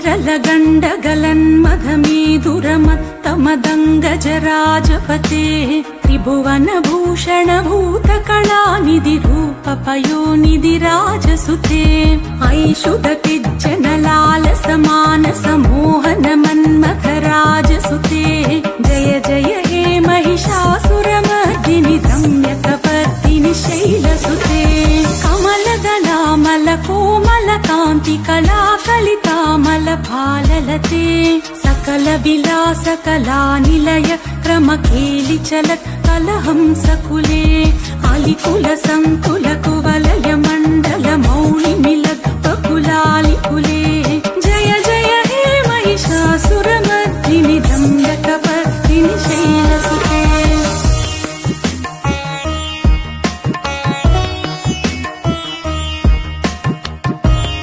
गलन्मधमेधुरमत्तमदङ्गजराजपते त्रिभुवनभूषण भूतकलानिधि रूपपयोनिधिराजसुते ऐषुदतिज्जनलालसमानसमोहन मन्मथराजसुते जय जय हे महिषासुरमर्दिनि रम्यकपर्दिनि शैलसुते कमलदलामल कोमल कान्ति कलाकलितामल भाललते सकल विलास कलानिलय क्रमकेलि चलत् कलहंसकुले अलिकुल संकुल कुवलय मण्डल मौळि मिलद् बकुलालिकुले